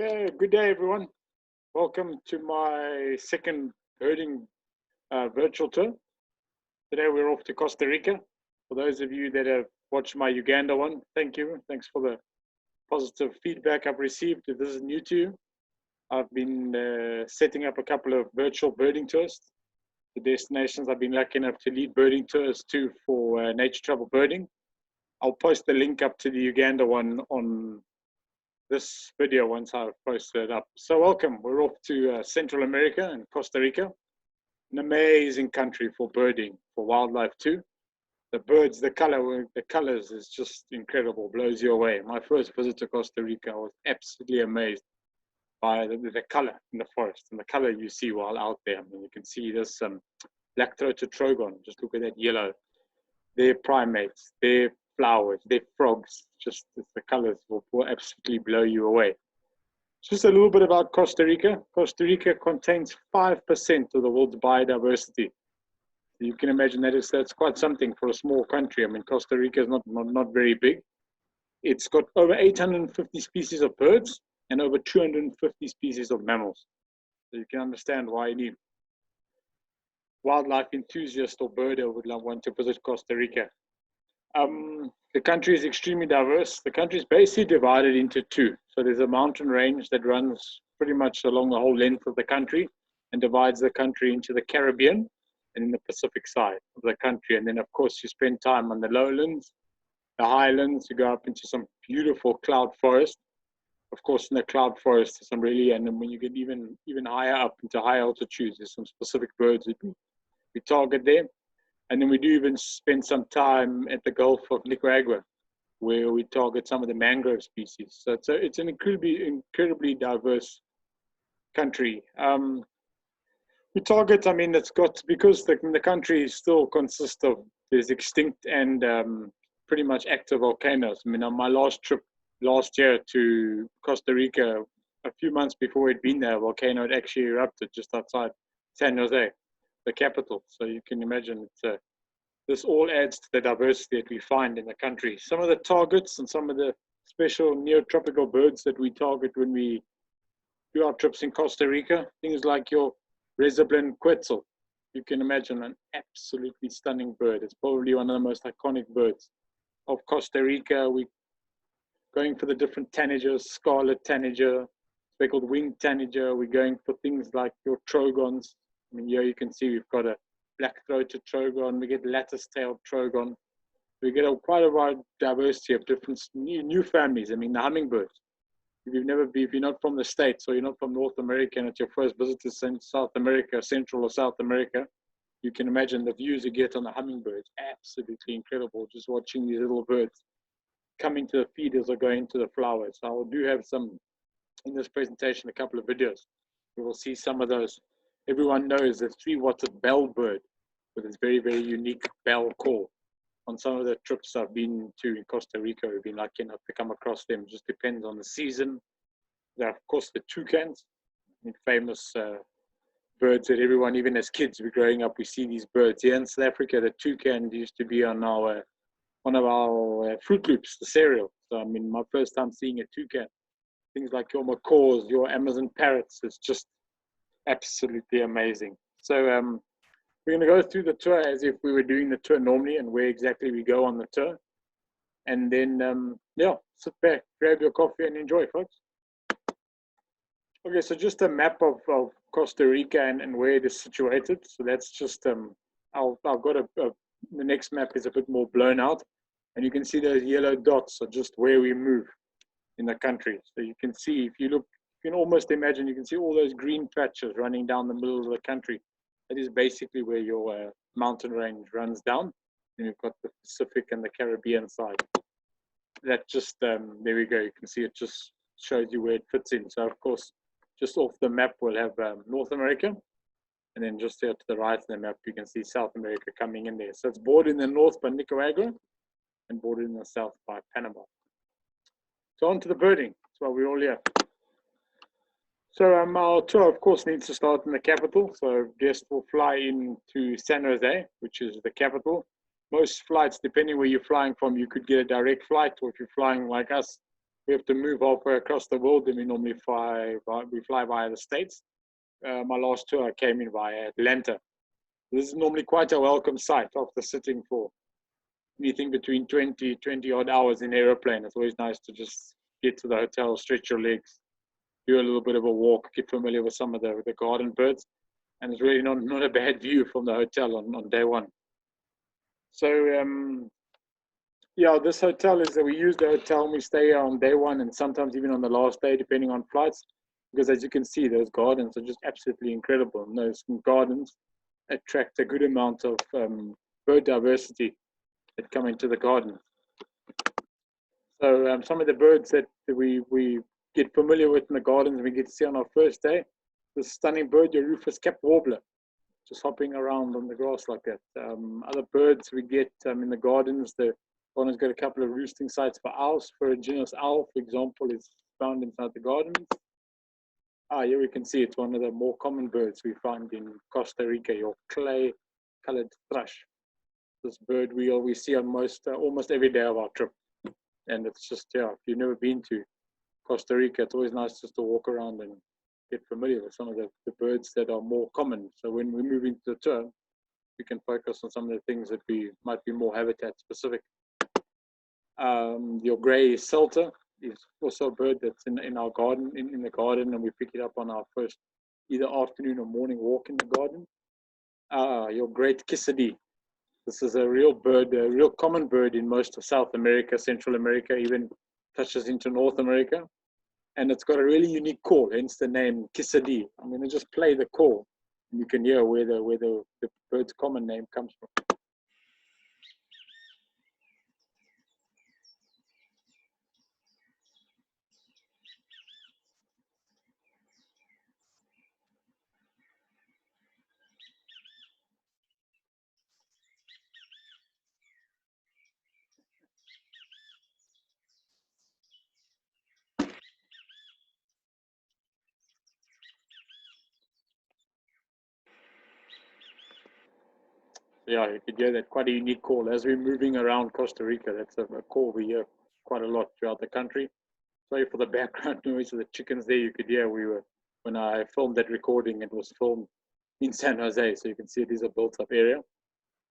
Good day, everyone. Welcome to my second birding virtual tour. Today we're off to Costa Rica. For those of you that have watched my Uganda one, thank you. Thanks for the positive feedback I've received. If this is new to you, I've been setting up a couple of virtual birding tours. The destinations I've been lucky enough to lead birding tours to for nature travel birding. I'll post the link up to the Uganda one on this video once I've posted it up. So welcome, we're off to Central America and Costa Rica, an amazing country for birding, for wildlife too. The birds, the colors is just incredible, blows you away. My first visit to Costa Rica, I was absolutely amazed by the color in the forest and the color you see while out there. I mean, you can see this black-throated trogon, just look at that yellow. They're primates, they're flowers, they're frogs, just the colors will absolutely blow you away. Just a little bit about Costa Rica. Costa Rica contains 5% of the world's biodiversity. You can imagine that's quite something for a small country. I mean, Costa Rica is not very big. It's got over 850 species of birds and over 250 species of mammals. So you can understand why any wildlife enthusiast or birder would want to visit Costa Rica. The country is extremely diverse. The country is basically divided into two. So there's a mountain range that runs pretty much along the whole length of the country and divides the country into the Caribbean and in the Pacific side of the country. And then, of course, you spend time on the lowlands, the highlands. You go up into some beautiful cloud forest. Of course, in the cloud forest, there's some really, and then when you get even higher up into high altitudes, there's some specific birds that we target there. And then we do even spend some time at the Gulf of Nicaragua, where we target some of the mangrove species. So it's an incredibly diverse country. We target, I mean, because the country still consists of, there's extinct and pretty much active volcanoes. I mean, on my last trip last year to Costa Rica, a few months before we'd been there, a volcano had actually erupted just outside San Jose, the capital. So you can imagine this all adds to the diversity that we find in the country. Some of the targets and some of the special neotropical birds that we target when we do our trips in Costa Rica, things like your Resoblin quetzal. You can imagine an absolutely stunning bird. It's probably one of the most iconic birds of Costa Rica. We're going for the different tanagers, scarlet tanager, speckled winged tanager. We're going for things like your trogons. I mean, here you can see we've got a black-throated trogon. We get lattice-tailed trogon. We get quite a wide diversity of different new families. I mean, the hummingbirds. If you're not from the States or you're not from North America and it's your first visit to South America, Central or South America, you can imagine the views you get on the hummingbirds. Absolutely incredible, just watching these little birds coming to the feeders or going to the flowers. I do have some, in this presentation, a couple of videos. We will see some of those. Everyone knows the three-watted bellbird with its very, very unique bell call. On some of the trips I've been to in Costa Rica, we've been lucky enough to come across them. It just depends on the season. There are, of course, the toucans, famous birds that everyone, even as kids, we're growing up, we see these birds. Here in South Africa, the toucan used to be on one of our Fruit Loops, the cereal. So, I mean, my first time seeing a toucan. Things like your macaws, your Amazon parrots, it's just absolutely amazing. So we're going to go through the tour as if we were doing the tour normally and where exactly we go on the tour. And then, yeah, sit back, grab your coffee and enjoy, folks. Okay, so just a map of Costa Rica and where it is situated. So that's just, I've got the next map is a bit more blown out. And you can see those yellow dots are just where we move in the country. So you can see, if you look, you can almost imagine, you can see all those green patches running down the middle of the country. That is basically where your mountain range runs down. And you've got the Pacific and the Caribbean side. That just, there we go. You can see it just shows you where it fits in. So, of course, just off the map, we'll have North America. And then just here to the right of the map, you can see South America coming in there. So it's bordered in the north by Nicaragua and bordered in the south by Panama. So on to the birding. That's why we're all here. So our tour, of course, needs to start in the capital. So guests will fly into San Jose, which is the capital. Most flights, depending where you're flying from, you could get a direct flight, or if you're flying like us, we have to move halfway across the world, then we normally fly via the States. My last tour I came in via Atlanta. This is normally quite a welcome sight after sitting for anything between 20 odd hours in aeroplane. It's always nice to just get to the hotel, stretch your legs, do a little bit of a walk, get familiar with some of the garden birds. And it's really not a bad view from the hotel on day one. So yeah, this hotel is that we use the hotel and we stay here on day one and sometimes even on the last day, depending on flights. Because as you can see, those gardens are just absolutely incredible. And those gardens attract a good amount of bird diversity that come into the garden. So some of the birds that we get familiar with in the gardens and we get to see on our first day, this stunning bird, your rufous-capped warbler, just hopping around on the grass like that. Other birds we get in the gardens, the garden's got a couple of roosting sites for owls. For a genus owl, for example, is found inside the gardens. Here we can see it's one of the more common birds we find in Costa Rica, your clay-colored thrush. This bird we always see on almost every day of our trip. And it's just, yeah, if you've never been to Costa Rica, it's always nice just to walk around and get familiar with some of the birds that are more common. So when we move into the tour, we can focus on some of the things that might be more habitat specific. Your grey salter is also a bird that's in our garden, in the garden, and we pick it up on our first either afternoon or morning walk in the garden. Your great kissadee. This is a real bird, a real common bird in most of South America, Central America, even touches into North America. And it's got a really unique call, hence the name kissadee. I'm going to just play the call, and you can hear where the bird's common name comes from. Yeah, you could hear that, quite a unique call. As we're moving around Costa Rica, that's a call we hear quite a lot throughout the country. Sorry for the background noise of the chickens there. You could hear when I filmed that recording, it was filmed in San Jose, so you can see it is a built-up area.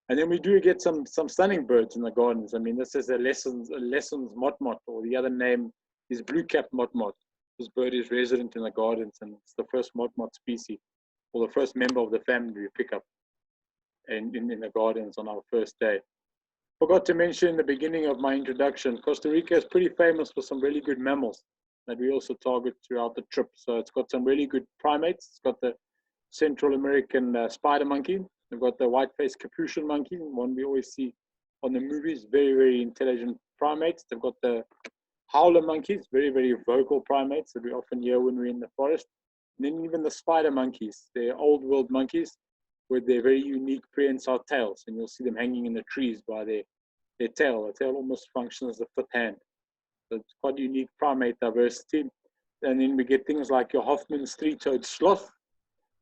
And then we do get some stunning birds in the gardens. I mean, this is a Lessons motmot, or the other name is blue-capped motmot. This bird is resident in the gardens, and it's the first motmot species, or the first member of the family we pick up in the gardens on our first day. Forgot to mention in the beginning of my introduction, Costa Rica is pretty famous for some really good mammals that we also target throughout the trip. So it's got some really good primates. It's got the Central American spider monkey. We've got the white-faced capuchin monkey, one we always see on the movies, very, very intelligent primates. They've got the howler monkeys, very, very vocal primates that we often hear when we're in the forest. And then even the spider monkeys, they're old world monkeys with their very unique prehensile tails. And you'll see them hanging in the trees by their tail. The tail almost functions as a fifth hand. So it's quite unique primate diversity. And then we get things like your Hoffman's three-toed sloth.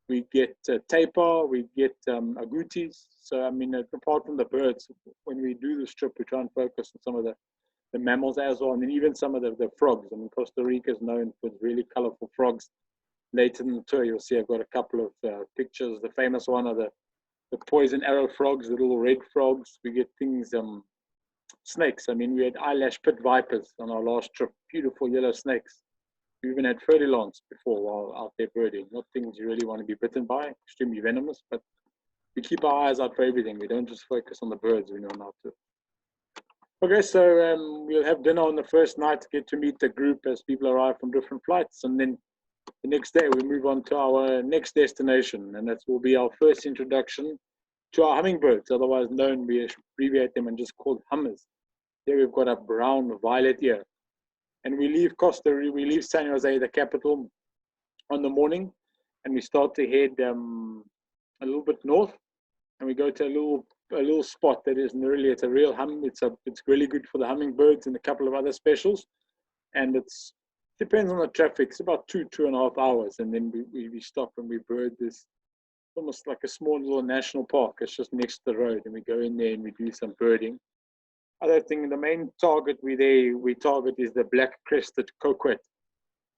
We get tapir, we get agoutis. So, I mean, apart from the birds, when we do this trip, we try and focus on some of the mammals as well, and then even some of the frogs. I mean, Costa Rica is known for its really colorful frogs. Later in the tour, you'll see I've got a couple of pictures. The famous one are the poison arrow frogs, the little red frogs. We get things, snakes. I mean, we had eyelash pit vipers on our last trip, beautiful yellow snakes. We even had furtilons before while out there birding. Not things you really want to be bitten by, extremely venomous, but we keep our eyes out for everything. We don't just focus on the birds when we're on our tour. Okay, so we'll have dinner on the first night to get to meet the group as people arrive from different flights. And then the next day we move on to our next destination, and that will be our first introduction to our hummingbirds, otherwise known, we abbreviate them and just called hummers. Here we've got a brown violet ear. And we leave we leave San Jose, the capital, on the morning, and we start to head a little bit north, and we go to a little spot that is really, it's a real it's really good for the hummingbirds and a couple of other specials, and it's depends on the traffic. It's about 2.5 hours, and then we stop and we bird this, almost like a small little national park. It's just next to the road, and we go in there and we do some birding. Other thing, the main target we target is the black-crested coquette.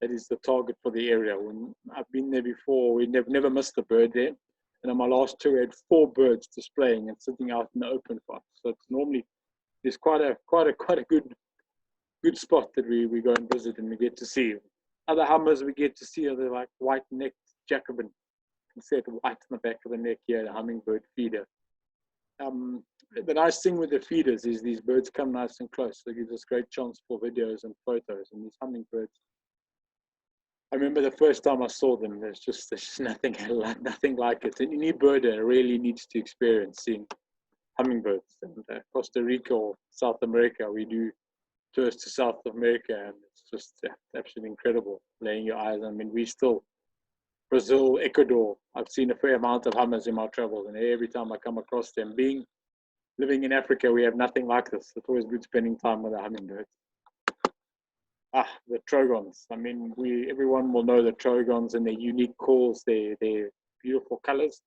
That is the target for the area. When I've been there before, we never missed a bird there. And on my last tour, we had 4 birds displaying and sitting out in the open for us. So it's normally there's quite a good spot that we go and visit and we get to see. Other hummers we get to see are the like white-necked Jacobin. You can see it white on the back of the neck here, the Hummingbird Feeder. The nice thing with the feeders is these birds come nice and close. So it gives us great chance for videos and photos. And these hummingbirds, I remember the first time I saw them, there's just nothing like it. And any birder really needs to experience seeing hummingbirds. And Costa Rica or South America, we do tours to South America, and it's just absolutely incredible laying your eyes. I mean, we still, Brazil, Ecuador, I've seen a fair amount of hummers in my travels, and every time I come across them, living in Africa, we have nothing like this. It's always good spending time with the hummingbirds. The trogons. I mean, everyone will know the trogons and their unique calls, their beautiful colors.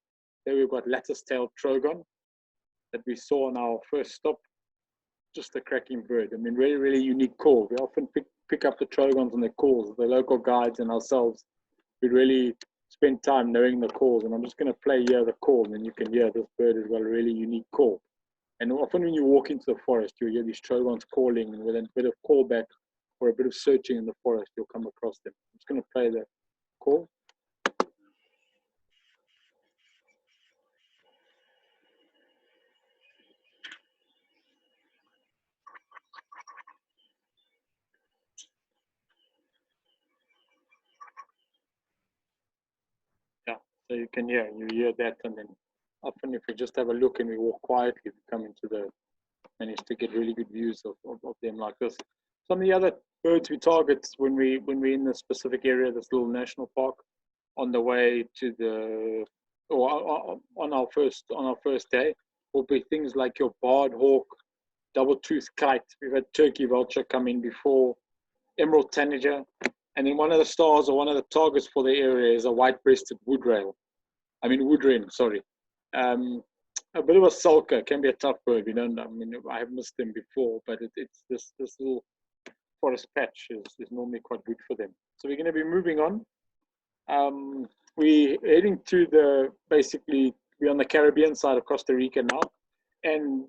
There we've got lattice-tailed trogon that we saw on our first stop. Just a cracking bird. I mean, really, really unique call. We often pick up the trogons and their calls. The local guides and ourselves, we really spend time knowing the calls. And I'm just going to play here the call, and then you can hear this bird has got a really unique call. And often when you walk into the forest, you'll hear these trogons calling, and with a bit of callback or a bit of searching in the forest, you'll come across them. I'm just going to play the call. Yeah, so you can hear that, and then often if we just have a look and we walk quietly, we come into manage to get really good views of them like this. Some of the other birds we target when we're in the specific area, this little national park, on the way to on our first day, will be things like your barred hawk, double-toothed kite. We've had turkey vulture come in before, emerald tanager, and then one of the stars or one of the targets for the area is a white-breasted wood wren, sorry. A bit of a sulker, can be a tough bird. I have missed them before, but it's this little forest patch is normally quite good for them. So we're going to be moving on. We're heading to we're on the Caribbean side of Costa Rica now. And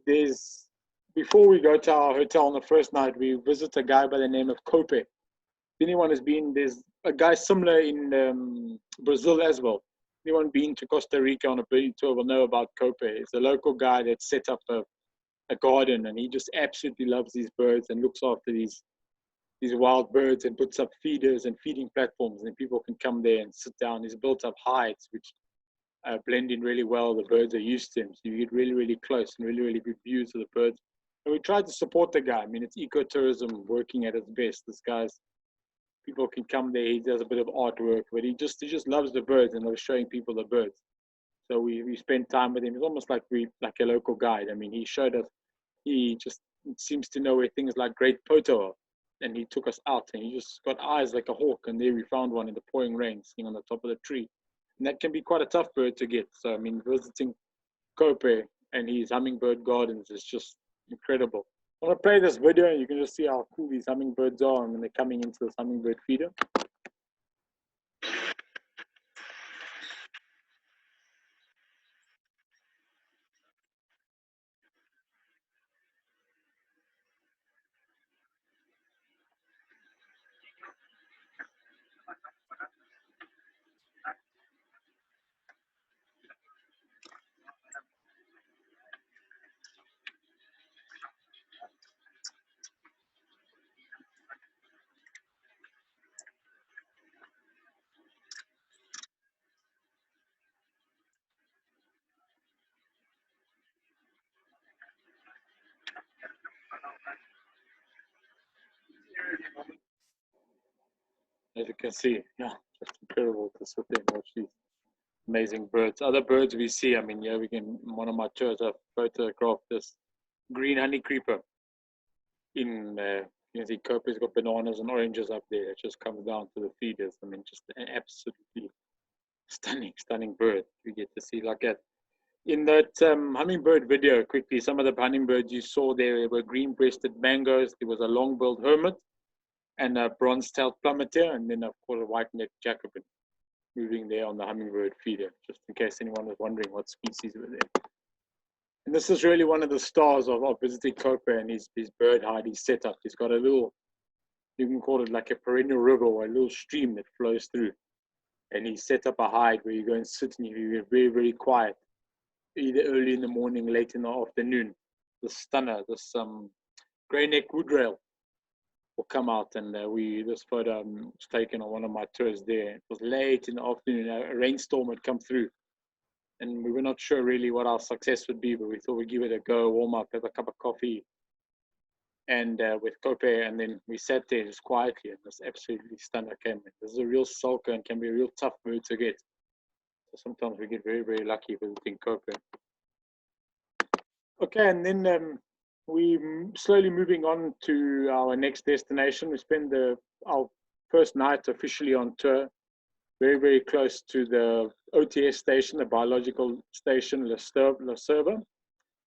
before we go to our hotel on the first night, we visit a guy by the name of Cope. If anyone has been, there's a guy similar in Brazil as well. Anyone been to Costa Rica on a birding tour will know about Cope. He's a local guy that set up a garden, and he just absolutely loves these birds and looks after these wild birds and puts up feeders and feeding platforms, and people can come there and sit down. He's built up hides which blend in really well. The birds are used to him, so you get really, really close and really, really good views of the birds. And we tried to support the guy. I mean, it's ecotourism working at its best. This guy's, people can come there, he does a bit of artwork, but he just loves the birds and loves showing people the birds. So we spent time with him. It's almost like a local guide. I mean, he showed us, he just seems to know where things like Great Poto are. And he took us out, and he just got eyes like a hawk. And there we found one in the pouring rain sitting on the top of the tree. And that can be quite a tough bird to get. So, I mean, visiting Cope and his hummingbird gardens is just incredible. I'm going to play this video, and you can just see how cool these hummingbirds are when they're coming into this hummingbird feeder. As you can see, yeah, just incredible to sit there and watch these amazing birds. Other birds we see, I mean, yeah, one of my tours, I've photographed this green honey creeper in, you can see Cope's got bananas and oranges up there. It just comes down to the feeders. I mean, just an absolutely stunning bird we get to see like that. In that hummingbird video, quickly, some of the hummingbirds you saw there were green-breasted mangoes. There was a long-billed hermit and a bronze-tailed plummeter, and then, of course, a white-necked Jacobin moving there on the hummingbird feeder, just in case anyone was wondering what species were there. And this is really one of the stars of visiting Copa and his bird hide he's set up. He's got a little, you can call it like a perennial river or a little stream that flows through. And he set up a hide where you go and sit and you're very, very quiet, either early in the morning, late in the afternoon. The stunner, this grey-neck woodrail will come out, and this photo was taken on one of my tours there. It was late in the afternoon, a rainstorm had come through, and we were not sure really what our success would be, but we thought we'd give it a go, warm up, have a cup of coffee, and with Cope, and then we sat there just quietly, and this absolutely stunner came in. This is a real sulker and can be a real tough bird to get. So sometimes we get very, very lucky visiting Cope. Okay, and then we slowly moving on to our next destination. We spend our first night officially on tour, very, very close to the OTS station, the biological station, La Serva.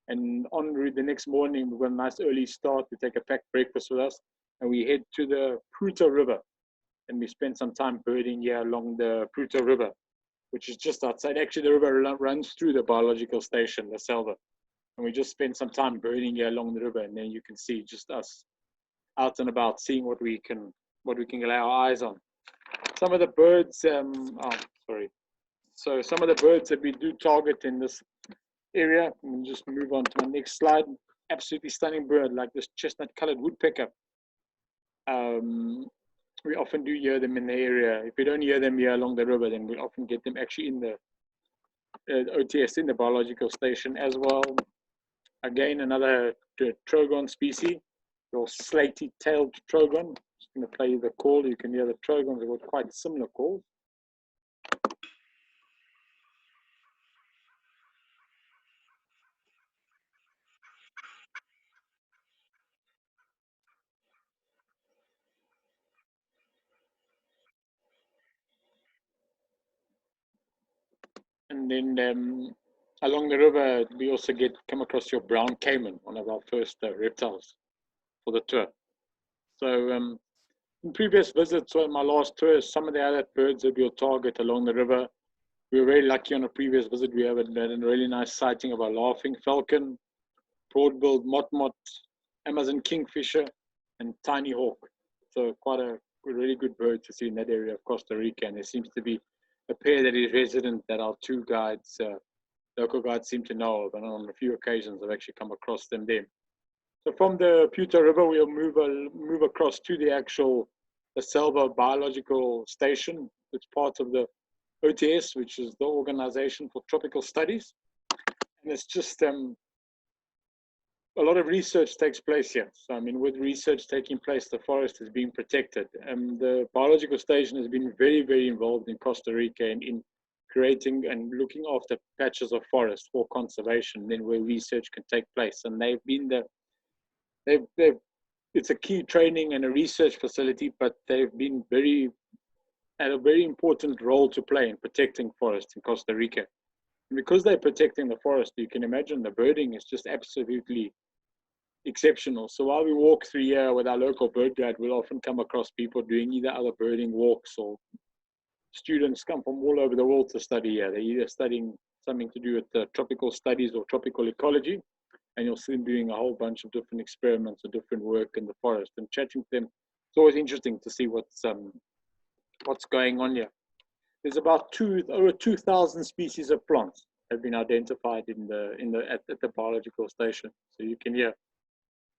And en route the next morning, we've got a nice early start. We take a packed breakfast with us, and we head to the Pruta River. And we spend some time birding here along the Pruta River, which is just outside. Actually, the river runs through the biological station, La Selva. And we just spend some time birding here along the river, and then you can see just us out and about, seeing what we can lay our eyes on. Some of the birds, So some of the birds that we do target in this area, and just move on to my next slide. Absolutely stunning bird, like this chestnut-colored woodpecker. We often do hear them in the area. If we don't hear them here along the river, then we often get them actually in the OTS, in the biological station as well. Again, another trogon species, your slaty-tailed trogon. Just going to play you the call. You can hear the trogons have got quite similar calls. And then along the river, we also come across your brown caiman, one of our first reptiles for the tour. So in previous visits, or my last tour, some of the other birds that we'll target along the river. We were very lucky on a previous visit. We had a really nice sighting of a laughing falcon, broad-billed motmot, Amazon kingfisher, and tiny hawk. So quite a really good bird to see in that area of Costa Rica. And there seems to be a pair that is resident that our two guides, local guides, seem to know of. And on a few occasions, I've actually come across them there. So from the Pruta River, we'll move across to the actual La Selva biological station. It's part of the OTS, which is the Organization for Tropical Studies. And it's just a lot of research takes place here. So, I mean, with research taking place, the forest is being protected. The biological station has been very, very involved in Costa Rica in creating and looking after patches of forest for conservation, then where research can take place. And they've been it's a key training and a research facility, but they've been had a very important role to play in protecting forests in Costa Rica. And because they're protecting the forest, you can imagine the birding is just absolutely exceptional. So while we walk through here with our local bird guide, we'll often come across people doing either other birding walks, or students come from all over the world to study here. They're either studying something to do with tropical studies or tropical ecology, and you'll see them doing a whole bunch of different experiments or different work in the forest and chatting to them. It's always interesting to see what's going on here. There's about over 2,000 species of plants have been identified at the biological station. So you can hear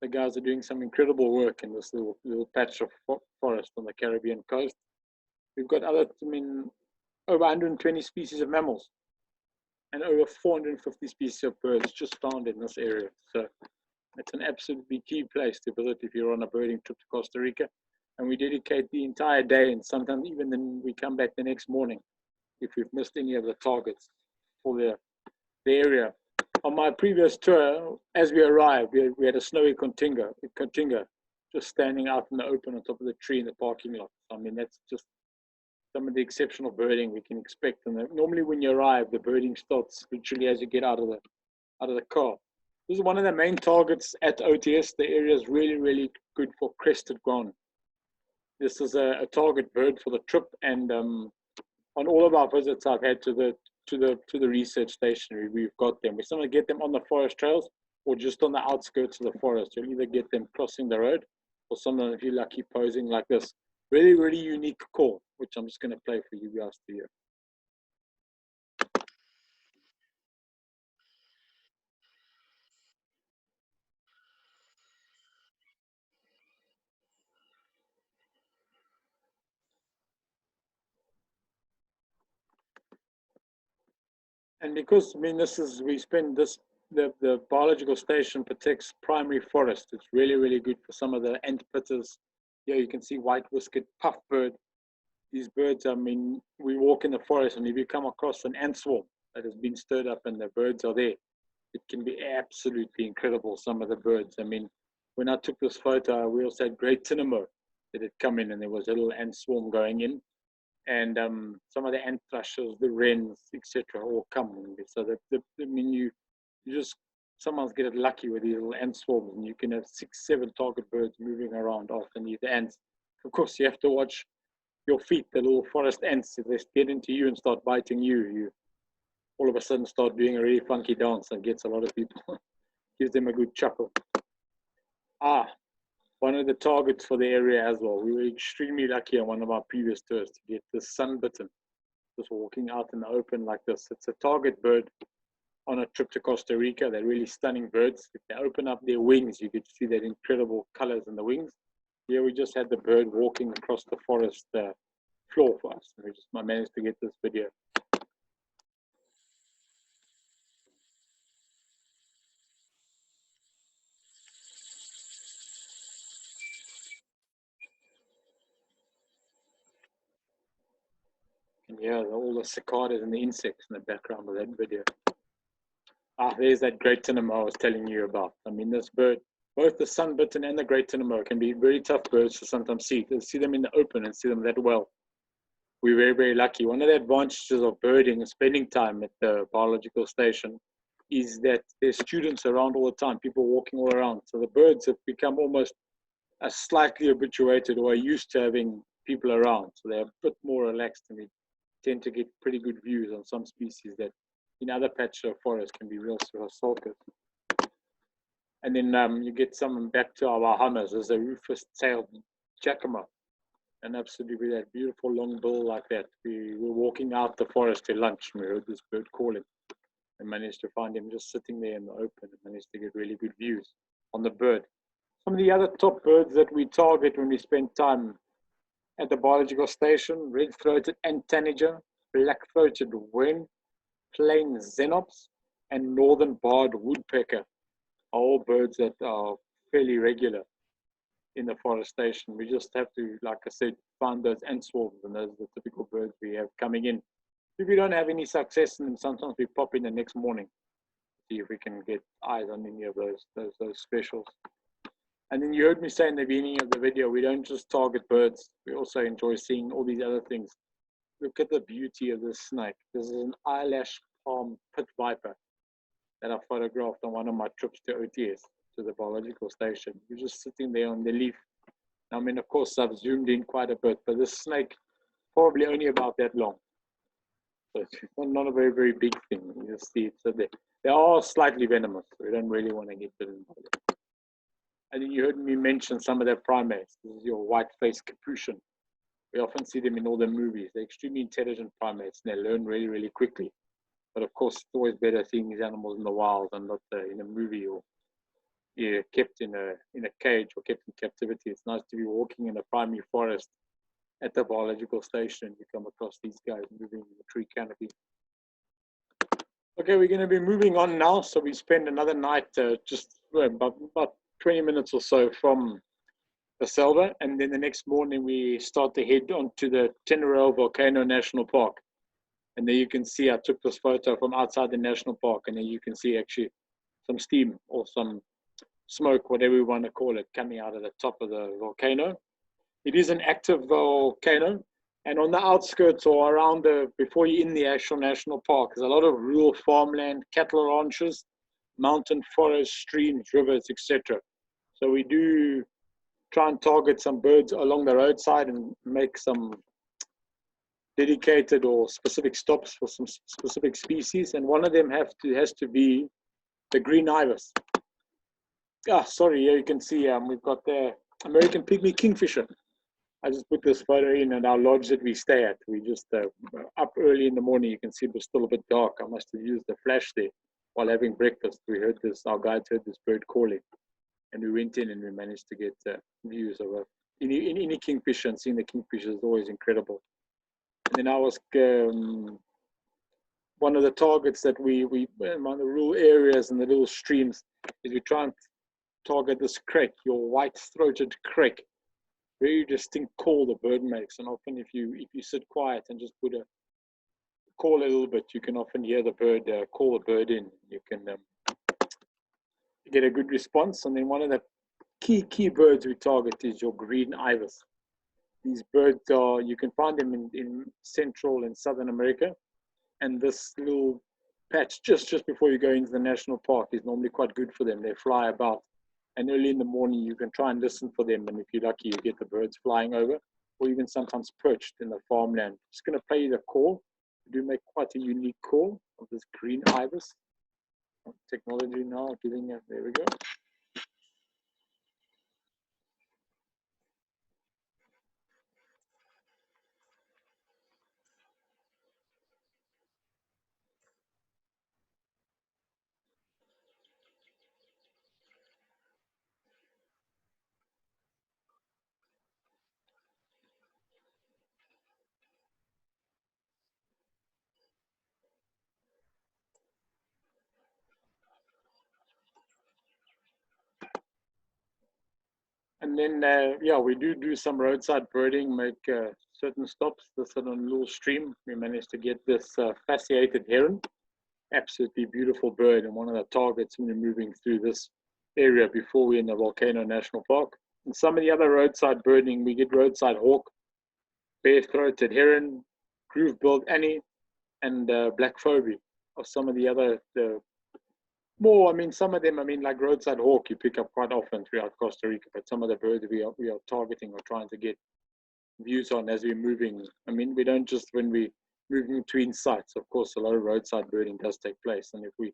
the guys are doing some incredible work in this little patch of forest on the Caribbean coast. We've got over 120 species of mammals and over 450 species of birds just found in this area. So it's an absolutely key place to visit if you're on a birding trip to Costa Rica. And we dedicate the entire day, and sometimes even then we come back the next morning if we've missed any of the targets for the area. On my previous tour, as we arrived, we had a snowy continga just standing out in the open on top of the tree in the parking lot. I mean, that's just some of the exceptional birding we can expect. And normally when you arrive, the birding starts literally as you get out of the car. This is one of the main targets at OTS. The area is really, really good for crested guan. This is a target bird for the trip, and on all of our visits I've had to the research station, we've got them. We sometimes get them on the forest trails or just on the outskirts of the forest. You'll either get them crossing the road, or sometimes if you're lucky, posing like this. Really, really unique call, which I'm just going to play for you guys to hear. And because, I mean, the biological station protects primary forest. It's really, really good for some of the ant pitters. Here you can see white-whiskered puffbird. These birds, I mean, we walk in the forest, and if you come across an ant swarm that has been stirred up and the birds are there, it can be absolutely incredible, some of the birds. I mean, when I took this photo, we also had great tinamou that had come in, and there was a little ant swarm going in. And some of the ant thrushes, the wrens, etc., all come. So I mean, you just sometimes get lucky with these little ant swarms, and you can have 6, 7 target birds moving around underneath the ants. Of course, you have to watch your feet, the little forest ants. If they get into you and start biting you all of a sudden start doing a really funky dance and gets a lot of people, gives them a good chuckle. One of the targets for the area as well. We were extremely lucky on one of our previous tours to get this sunbitten, just walking out in the open like this. It's a target bird on a trip to Costa Rica. They're really stunning birds. If they open up their wings, you could see that incredible colors in the wings. Here we just had the bird walking across the forest floor for us. We just managed to get this video. And yeah, all the cicadas and the insects in the background of that video. There's that great tinamou I was telling you about. I mean, this bird, both the sunbitten and the great tinamou can be very tough birds to sometimes see. To see them in the open and see them that well, we're very, very lucky. One of the advantages of birding and spending time at the biological station is that there's students around all the time, people walking all around. So the birds have become almost slightly habituated or are used to having people around. So they're a bit more relaxed, and we tend to get pretty good views on some species that in other patches of forest can be real sort of sulkers. And then you get some back to our hummers. There's a rufous-tailed jacama, and absolutely that beautiful long bill like that. We were walking out the forest to lunch, and we heard this bird calling, and managed to find him just sitting there in the open, and managed to get really good views on the bird. Some of the other top birds that we target when we spend time at the biological station: red-throated ant tanager, black-throated wren, plain xenops, and northern barred woodpecker are all birds that are fairly regular in the forestation. We just have to, like I said, find those ant swarms, and those are the typical birds we have coming in. If we don't have any success in them, sometimes we pop in the next morning, see if we can get eyes on any of those specials. And then you heard me say in the beginning of the video, we don't just target birds, we also enjoy seeing all these other things. Look at the beauty of this snake. This is an eyelash palm pit viper that I photographed on one of my trips to OTS, to the biological station. You're just sitting there on the leaf. I mean, of course, I've zoomed in quite a bit, but this snake, probably only about that long. So it's not a very, very big thing. You just see it. So they are slightly venomous. So we don't really want to get bitten by them. And then you heard me mention some of their primates. This is your white-faced capuchin. We often see them in all the movies. They're extremely intelligent primates, and they learn really, really quickly. But of course, it's always better seeing these animals in the wild and not in a movie, or kept in a cage or kept in captivity. It's nice to be walking in a primary forest at the biological station. You come across these guys moving in the tree canopy. Okay, we're going to be moving on now. So we spend another night just about 20 minutes or so from the Selva, and then the next morning we start to head onto the Teneriffe Volcano National Park. And there you can see, I took this photo from outside the national park, and then you can see actually some steam or some smoke, whatever we want to call it, coming out of the top of the volcano. It is an active volcano, And on the outskirts or around before you're in the actual national park, there's a lot of rural farmland, cattle ranches, mountain forests, streams, rivers, etc. So we do try and target some birds along the roadside and make some dedicated or specific stops for some specific species. And one of them has to be the green ibis. Sorry, here you can see we've got the American pygmy kingfisher. I just put this photo in at our lodge that we stay at. We just up early in the morning. You can see it was still a bit dark. I must have used the flash there while having breakfast. We heard this, our guides heard this bird calling, and we went in and we managed to get views of any kingfisher, and seeing the kingfisher is always incredible. And then I was one of the targets that we on the rural areas and the little streams is we try and target this crake, your white-throated crake. Very distinct call the bird makes, and often if you sit quiet and just put a call a little bit, you can often hear the bird call the bird in. You can get a good response. And then one of the key birds we target is your green ibis. These birds are, you can find them in Central and Southern America, and this little patch just before you go into the national park is normally quite good for them. They fly about. And early in the morning, you can try and listen for them. And if you're lucky, you get the birds flying over, or even sometimes perched in the farmland. Just going to play you the call. We do make quite a unique call of this green ibis. Technology now giving it, there we go. And then, yeah, we do some roadside birding, make certain stops. This is on a little stream. We managed to get this fasciated heron. Absolutely beautiful bird, and one of the targets when we're moving through this area before we're in the Volcano National Park. And some of the other roadside birding, we get roadside hawk, bare-throated heron, groove-billed Annie, and black phobie are some of the other more, I mean, some of them, I mean, like roadside hawk, you pick up quite often throughout Costa Rica, but some of the birds we are targeting or trying to get views on as we're moving. I mean, we don't just, when we moving between sites, of course, a lot of roadside birding does take place. And if we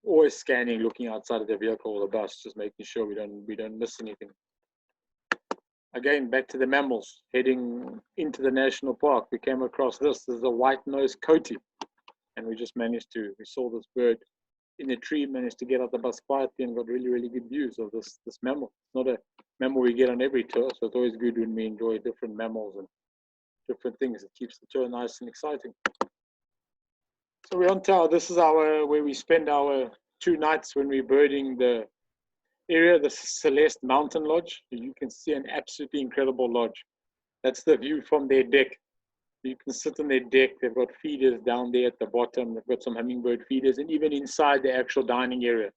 always scanning, looking outside of the vehicle or the bus, just making sure we don't miss anything. Again, back to the mammals, heading into the national park, we came across this. This is a white-nosed coati, and we just managed to, we saw this bird in a tree, managed to get out the bus quietly and got really good views of this mammal. It's not a mammal we get on every tour, so it's always good when we enjoy different mammals and different things. It keeps the tour nice and exciting. So we're on tower. This is where we spend our 2 nights when we're birding the area, the Celeste Mountain Lodge. You can see an absolutely incredible lodge. That's the view from their deck. You can sit on their deck. They've got feeders down there at the bottom. They've got some hummingbird feeders, and even inside the actual dining area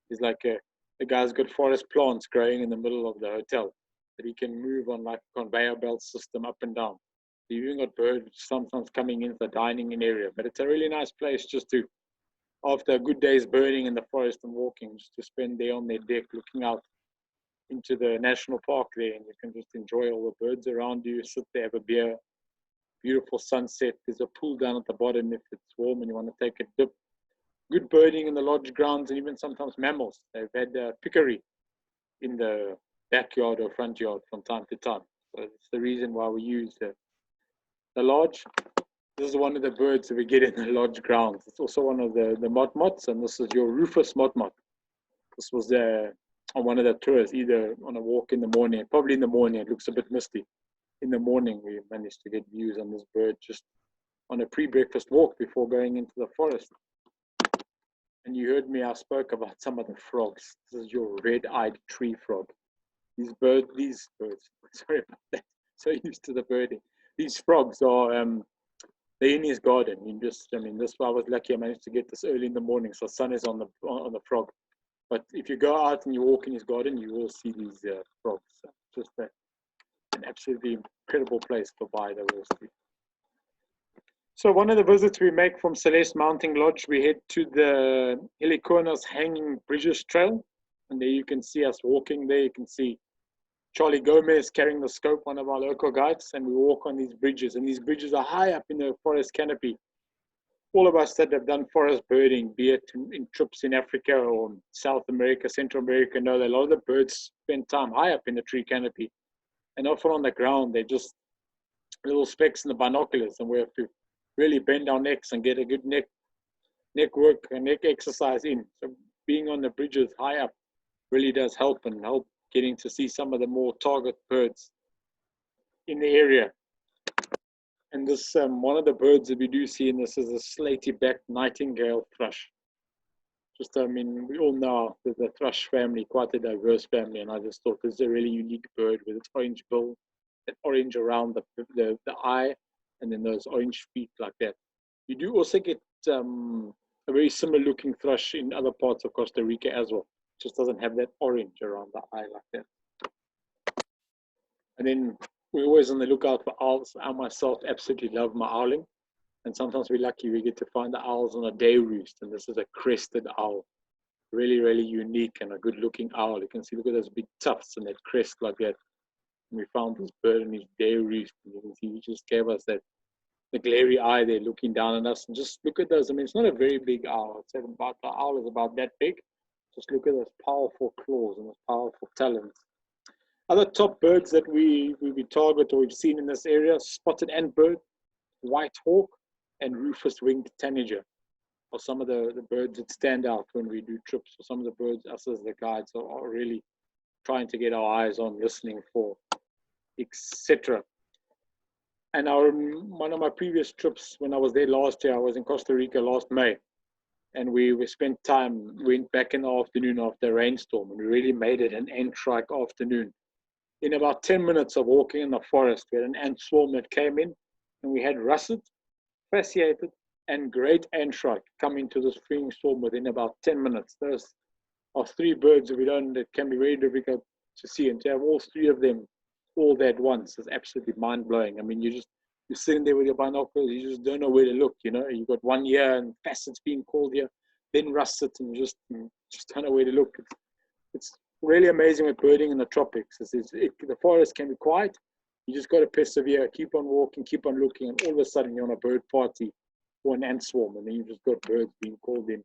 is like the guy's got forest plants growing in the middle of the hotel that he can move on like a conveyor belt system up and down. So you've even got birds sometimes coming into the dining area, but it's a really nice place just to, after a good day's birding in the forest and walking, just to spend there on their deck looking out into the national park there, and you can just enjoy all the birds around you, sit there, have a beer. Beautiful sunset. There's a pool down at the bottom if it's warm and you want to take a dip. Good birding in the lodge grounds, and even sometimes mammals. They've had peccary in the backyard or front yard from time to time. So it's the reason why we use the lodge. This is one of the birds that we get in the lodge grounds. It's also one of the motmots, and this is your rufous motmot. This was on one of the tours, either on a walk in the morning, probably in the morning. It looks a bit misty. In the morning, we managed to get views on this bird just on a pre-breakfast walk before going into the forest. And you heard me, I spoke about some of the frogs. This is your red-eyed tree frog. These birds, sorry about that, so used to the birding. These frogs are, they're in his garden. I mean, this I was lucky I managed to get this early in the morning, so sun is on the frog. But if you go out and you walk in his garden, you will see these frogs. Just that an absolutely incredible place for biodiversity. So one of the visits we make from Celeste Mounting Lodge, we head to the Hilly Hanging Bridges Trail. And there you can see us walking there. You can see Charlie Gomez carrying the scope, one of our local guides, and we walk on these bridges. And these bridges are high up in the forest canopy. All of us that have done forest birding, be it in trips in Africa or South America, Central America, know that a lot of the birds spend time high up in the tree canopy. And often on the ground, they're just little specks in the binoculars, and we have to really bend our necks and get a good neck work and neck exercise in. So being on the bridges high up really does help, and help getting to see some of the more target birds in the area. And this one of the birds that we do see in this is a Slaybeck Nightingale thrush. Just, I mean, we all know that the thrush family, quite a diverse family, and I just thought this is a really unique bird with its orange bill, that orange around the eye, and then those orange feet like that. You do also get a very similar looking thrush in other parts of Costa Rica as well. It just doesn't have that orange around the eye like that. And then we're always on the lookout for owls. I myself absolutely love my owling. And sometimes we're lucky we get to find the owls on a day roost. And this is a crested owl. Really, really unique and a good looking owl. You can see, look at those big tufts and that crest like that. And we found this bird in his day roost. And you can see he just gave us that, the glary eye there looking down at us. And just look at those. I mean, it's not a very big owl. I'd say the owl is about that big. Just look at those powerful claws and those powerful talons. Other top birds that we target or we've seen in this area: spotted antbird, white hawk, and rufous-winged tanager are some of the birds that stand out when we do trips. So some of the birds, us as the guides, are really trying to get our eyes on, listening for, etc. And one of my previous trips, when I was there last year, I was in Costa Rica last May, and we spent time, went back in the afternoon after a rainstorm, and we really made it an ant-like afternoon. In about 10 minutes of walking in the forest, we had an ant swarm that came in, and we had russet, fasciated, and great ant-shrike come into this freeing swarm within about 10 minutes. Those are three birds that can be very difficult to see, and to have all three of them all there at once is absolutely mind-blowing. I mean, you're sitting there with your binoculars, you just don't know where to look, you know. You've got one here and facets being called here, then russet, and you just don't know where to look. It's really amazing with birding in the tropics. The forest can be quiet. You just got to persevere, keep on walking, keep on looking, and all of a sudden you're on a bird party or an ant swarm, and then you've just got birds being called in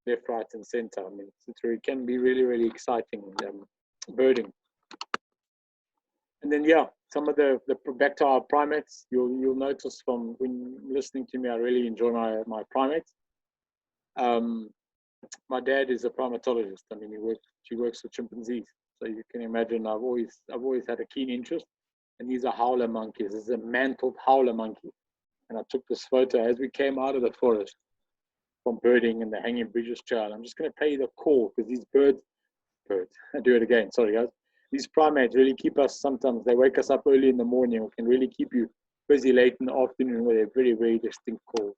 left, right, and center. I mean, it can be really, really exciting birding. And then, yeah, some of the back to our primates, you'll notice from when listening to me, I really enjoy my primates. My dad is a primatologist. I mean, she works with chimpanzees, so you can imagine I've always had a keen interest. And these are howler monkeys. This is a mantled howler monkey. And I took this photo as we came out of the forest from birding in the Hanging Bridges Trail. I'm just going to play you the call, because these birds, I do it again, sorry guys. These primates really keep us, sometimes they wake us up early in the morning, or can really keep you busy late in the afternoon with a very, very distinct call.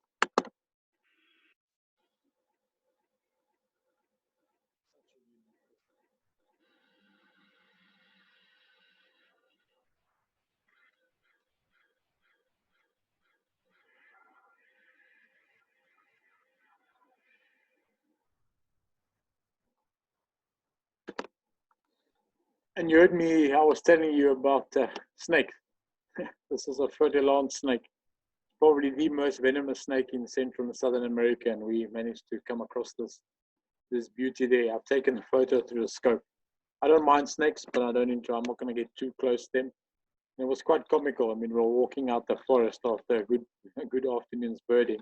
And you heard me, I was telling you about snake. This is a fer-de-lance snake, probably the most venomous snake in Central and Southern America, and we managed to come across this beauty there. I've taken a photo through the scope. I don't mind snakes, but I'm not going to get too close to them. And it was quite comical. I mean, we were walking out the forest after a good afternoon's birding,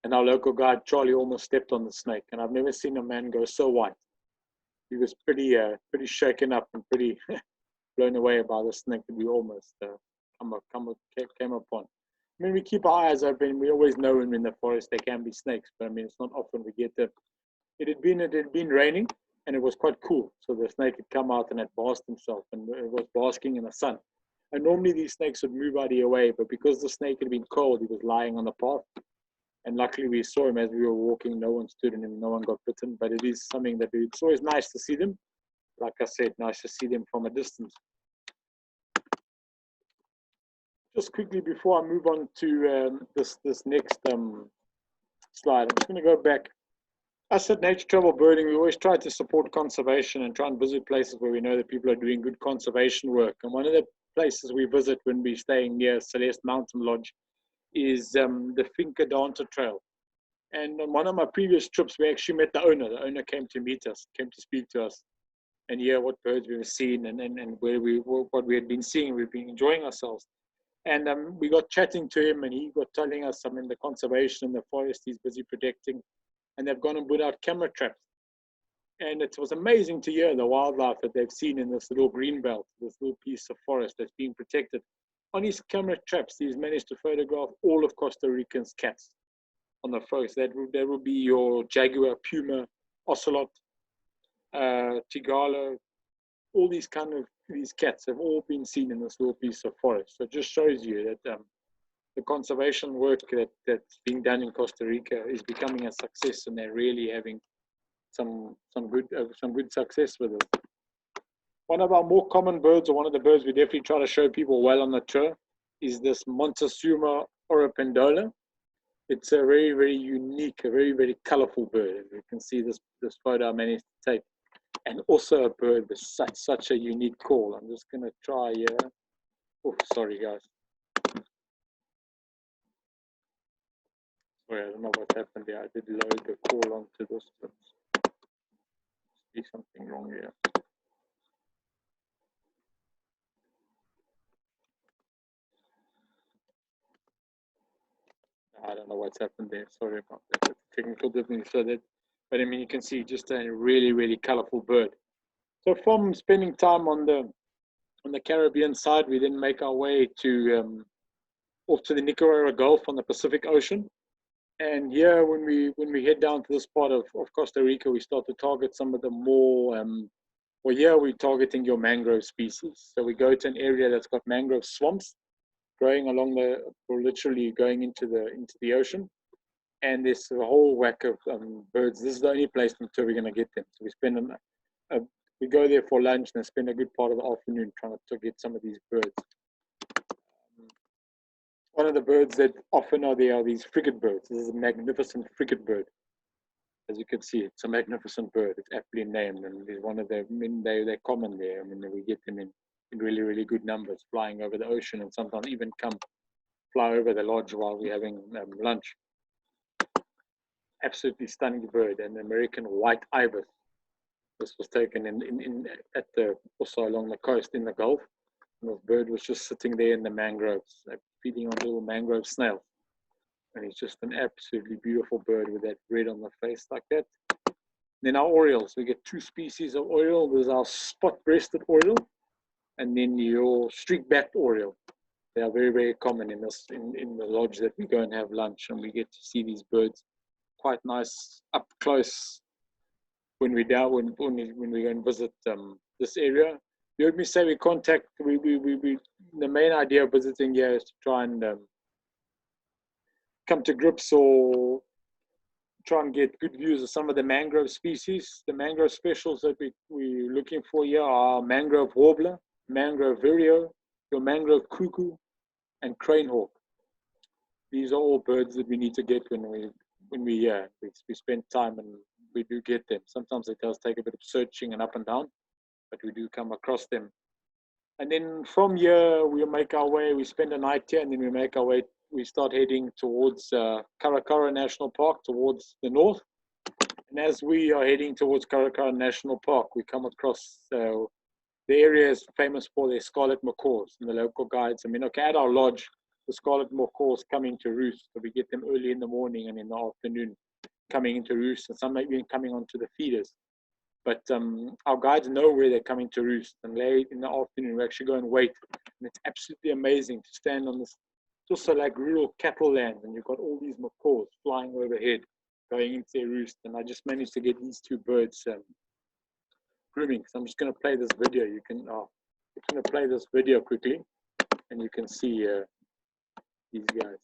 and our local guide, Charlie, almost stepped on the snake, and I've never seen a man go so white. He was pretty shaken up and pretty blown away by the snake that we almost came upon. I mean, we keep our eyes open. We always know when in the forest there can be snakes, but I mean, it's not often we get them. It had been raining, and it was quite cool. So the snake had come out and had basked himself, and it was basking in the sun. And normally these snakes would move out of your way, but because the snake had been cold, he was lying on the path. And luckily we saw him as we were walking. No one stood on him, no one got bitten, but it is something that it's always nice to see them. Like I said, nice to see them from a distance. just quickly before I move on to this next slide, I'm just going to go back. Us at Nature Travel Birding, we always try to support conservation and try and visit places where we know that people are doing good conservation work. And one of the places we visit when we're staying near Celeste Mountain Lodge is the Finca Danta Trail. And on one of my previous trips, we actually met the owner. The owner came to meet us, came to speak to us and hear what birds we were seeing and what we had been seeing. We've been enjoying ourselves. And we got chatting to him, and he got telling us the conservation in the forest he's busy protecting. And they've gone and put out camera traps. And it was amazing to hear the wildlife that they've seen in this little green belt, this little piece of forest that's being protected. On his camera traps, he's managed to photograph all of Costa Rican's cats on the forest. That will be your jaguar, puma, ocelot, tigala. All these these cats have all been seen in this little piece of forest. So it just shows you that the conservation work that's being done in Costa Rica is becoming a success, and they're really having some good success with it. One of our more common birds, or one of the birds we definitely try to show people well on the tour, is this Montezuma oropendola. It's a very, very unique, a very, very colorful bird. As you can see this photo I managed to take. And also a bird with such a unique call. I'm just going to try here. Oh, sorry, guys. Sorry, I don't know what happened there. I did load the call onto this. There's something wrong here. I don't know what's happened there. Sorry about that. Technical difficulty. So that, but I mean, you can see just a really, really colorful bird. So from spending time on the Caribbean side, we then make our way to off to the Nicaragua Gulf on the Pacific Ocean. And here, when we head down to this part of Costa Rica, we start to target some of the more, well, here we're targeting your mangrove species. So we go to an area that's got mangrove swamps growing along or literally going into the ocean. And there's a whole whack of birds. This is the only place on tour we're going to get them. So we spend we go there for lunch and spend a good part of the afternoon trying to get some of these birds. One of the birds that often are there are these frigate birds. This is a magnificent frigate bird. As you can see, it's a magnificent bird. It's aptly named, and it's one of the, they're common there. I mean, we get them in really, really good numbers, flying over the ocean, and sometimes even come fly over the lodge while we're having lunch. Absolutely stunning bird, an American white ibis. This was taken also along the coast in the Gulf. And this bird was just sitting there in the mangroves, feeding on little mangrove snails. And he's just an absolutely beautiful bird with that red on the face like that. Then our orioles, we get two species of oriole. There's our spot-breasted oriole, and then your streak-backed oriole. They are very, very common in the lodge that we go and have lunch, and we get to see these birds quite nice up close when we go and visit this area. You heard me say the main idea of visiting here is to try and come to grips or try and get good views of some of the mangrove species. The mangrove specials that we're looking for here are mangrove warbler, mangrove vireo, your mangrove cuckoo, and crane hawk. These are all birds that we need to get when we spend time, and we do get them. Sometimes it does take a bit of searching and up and down, but we do come across them. And then from here, we'll make our way, we spend a night here, and then we make our way, we start heading towards Caracara National Park, towards the north. And as we are heading towards Caracara National Park, we come across, the area is famous for their Scarlet Macaws, and the local guides, at our lodge, the Scarlet Macaws come into roost, so we get them early in the morning and in the afternoon coming into roost, and some maybe even onto the feeders. But our guides know where they're coming to roost, and late in the afternoon we actually go and wait, and it's absolutely amazing to stand on this, just so like rural cattle land, and you've got all these macaws flying overhead, going into their roost, and I just managed to get these two birds grooming. So I'm just going to play this video. I'm going to play this video quickly, and you can see these guys.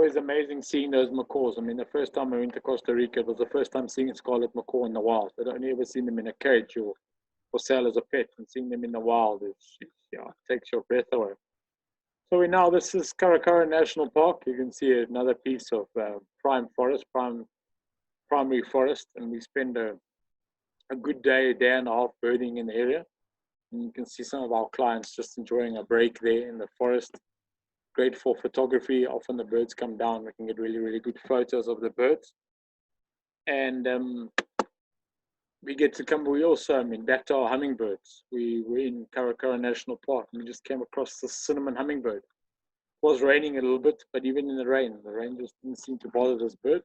always amazing seeing those macaws. I mean, the first time I went to Costa Rica, it was the first time seeing a scarlet macaw in the wild. I'd only ever seen them in a cage or for sale as a pet, and seeing them in the wild, yeah, it takes your breath away. So this is Caracara National Park. You can see another piece of prime forest, primary forest, and we spend a good day and a half birding in the area. And you can see some of our clients just enjoying a break there in the forest. Great for photography. Often the birds come down. We can get really, really good photos of the birds. And we get to come, we also, back to our hummingbirds. We were in Caracara National Park and we just came across the cinnamon hummingbird. It was raining a little bit, but even in the rain just didn't seem to bother this bird.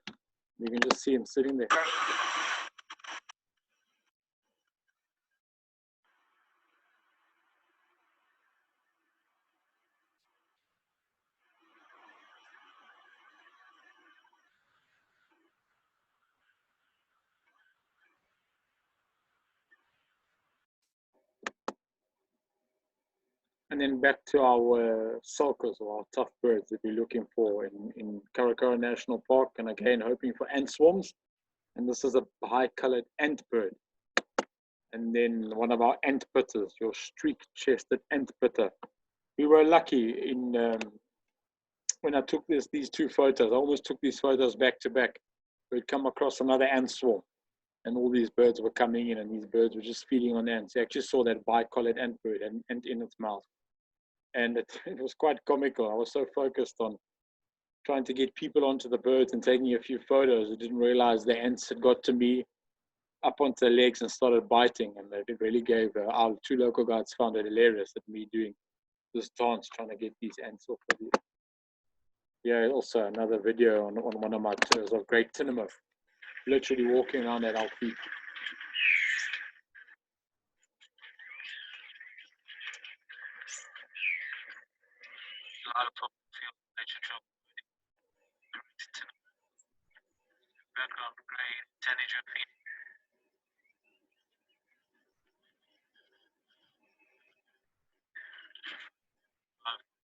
You can just see him sitting there. And then back to our sulcos, or our tough birds that we're looking for in Caracara National Park, and again hoping for ant swarms. And this is a high-colored ant bird. And then one of our ant pitters, your streak-chested ant pitter. We were lucky in when I took these two photos. I almost took these photos back to back. We'd come across another ant swarm, and all these birds were coming in, and these birds were just feeding on ants. You actually saw that bi-collared ant bird and in its mouth. And it was quite comical. I was so focused on trying to get people onto the birds and taking a few photos. I didn't realize the ants had got to me up onto their legs and started biting. And it really gave, our two local guides found it hilarious at me doing this dance, trying to get these ants off of you. Yeah, also another video on one of my tours of Great Tinamou, literally walking around at our feet. Background gray tanager feeder.